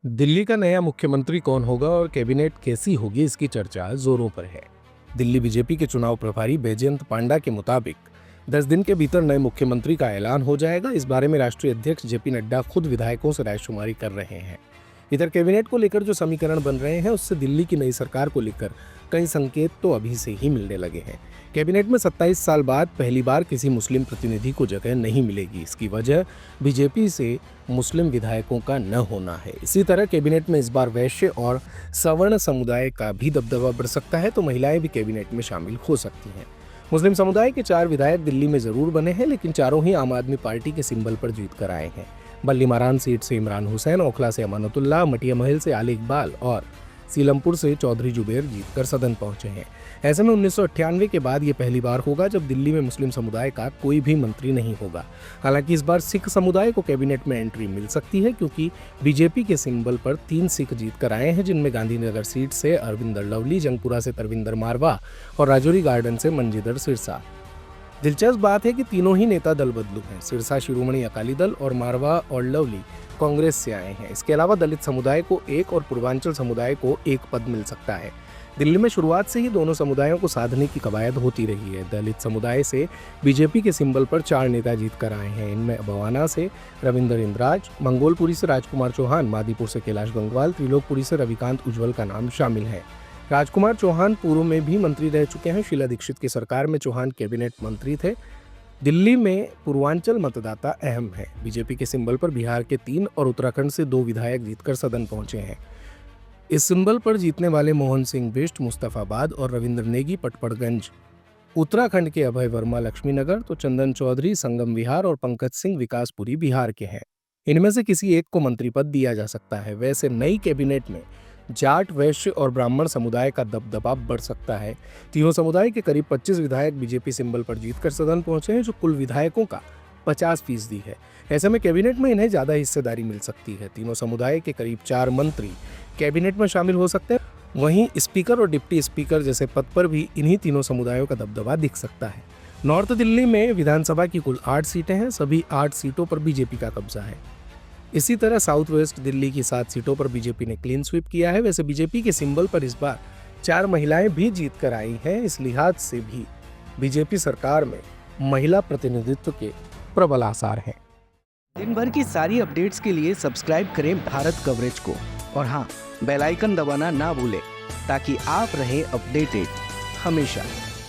दिल्ली का नया मुख्यमंत्री कौन होगा और कैबिनेट कैसी होगी, इसकी चर्चा जोरों पर है। दिल्ली बीजेपी के चुनाव प्रभारी बैजयंत पांडा के मुताबिक 10 दिन के भीतर नए मुख्यमंत्री का ऐलान हो जाएगा। इस बारे में राष्ट्रीय अध्यक्ष जेपी नड्डा खुद विधायकों से रायशुमारी कर रहे हैं। इधर कैबिनेट को लेकर जो समीकरण बन रहे हैं, उससे दिल्ली की नई सरकार को लेकर कई संकेत तो अभी से ही मिलने लगे हैं। कैबिनेट में 27 साल बाद पहली बार किसी मुस्लिम प्रतिनिधि को जगह नहीं मिलेगी। इसकी वजह बीजेपी से मुस्लिम विधायकों का न होना है। इसी तरह कैबिनेट में इस बार वैश्य और सवर्ण समुदाय का भी दबदबा बढ़ सकता है, तो महिलाएं भी कैबिनेट में शामिल हो सकती हैं। मुस्लिम समुदाय के 4 विधायक दिल्ली में जरूर बने हैं, लेकिन चारों ही आम आदमी पार्टी के सिंबल पर जीत कर आए हैं। बल्ली मारान सीट से इमरान हुसैन, ओखला से अमानतुल्लाह, मटिया महल से आली इकबाल और सीलमपुर से चौधरी जुबैर जीतकर सदन पहुंचे हैं। ऐसे में 1998 के बाद ये पहली बार होगा जब दिल्ली में मुस्लिम समुदाय का कोई भी मंत्री नहीं होगा। हालांकि इस बार सिख समुदाय को कैबिनेट में एंट्री मिल सकती है, क्योंकि बीजेपी के सिंबल पर 3 सिख जीत कर आए हैं, जिनमें गांधीनगर सीट से अरविंदर लवली, जंगपुरा से तरविंदर मारवा और राजौरी गार्डन से मंजीदर सिरसा। दिलचस्प बात है कि तीनों ही नेता दल बदलू हैं। सिरसा शिरोमणि अकाली दल और मारवा और लवली कांग्रेस से आए हैं। इसके अलावा दलित समुदाय को 1 और पूर्वांचल समुदाय को 1 पद मिल सकता है। दिल्ली में शुरुआत से ही दोनों समुदायों को साधने की कवायद होती रही है। दलित समुदाय से बीजेपी के सिंबल पर 4 नेता जीत कर आए हैं। इनमें बवाना से रविंदर इंद्राज, मंगोलपुरी से राजकुमार चौहान, मादीपुर से कैलाश गंगवाल, त्रिलोकपुरी से रविकांत उज्ज्वल का नाम शामिल है। राजकुमार चौहान पूर्व में भी मंत्री रह चुके हैं। शीला दीक्षित की सरकार में चौहान कैबिनेट मंत्री थे। दिल्ली में पूर्वांचल मतदाता अहम है। बीजेपी के सिंबल पर बिहार के 3 और उत्तराखंड से 2 विधायक जीतकर सदन पहुंचे हैं। इस सिंबल पर जीतने वाले मोहन सिंह बिष्ट मुस्तफाबाद और रविंद्र नेगी पटपड़गंज, उत्तराखंड के अभय वर्मा लक्ष्मीनगर, तो चंदन चौधरी संगम विहार और पंकज सिंह विकासपुरी बिहार के हैं। इनमें से किसी एक को मंत्री पद दिया जा सकता है। वैसे नई कैबिनेट में जाट, वैश्य और ब्राह्मण समुदाय का दबदबा बढ़ सकता है। तीनों समुदाय के करीब 25 विधायक बीजेपी सिंबल पर जीतकर सदन पहुंचे हैं, जो कुल विधायकों का 50% है। ऐसे में कैबिनेट में इन्हें ज्यादा हिस्सेदारी मिल सकती है। तीनों समुदाय के करीब 4 मंत्री कैबिनेट में शामिल हो सकते हैं। वहीं स्पीकर और डिप्टी स्पीकर जैसे पद पर भी इन्हीं तीनों समुदायों का दबदबा दिख सकता है। नॉर्थ दिल्ली में विधानसभा की कुल 8 सीटें हैं। सभी 8 सीटों पर बीजेपी का कब्जा है। इसी तरह साउथ वेस्ट दिल्ली की 7 सीटों पर बीजेपी ने क्लीन स्वीप किया है। वैसे बीजेपी के सिंबल पर इस बार 4 महिलाएं भी जीत कर आई हैं। इस लिहाज से भी बीजेपी सरकार में महिला प्रतिनिधित्व के प्रबल आसार हैं। दिन भर की सारी अपडेट्स के लिए सब्सक्राइब करें भारत कवरेज को और हाँ, बेल आइकन दबाना ना भूलें ताकि आप रहें अपडेटेड हमेशा।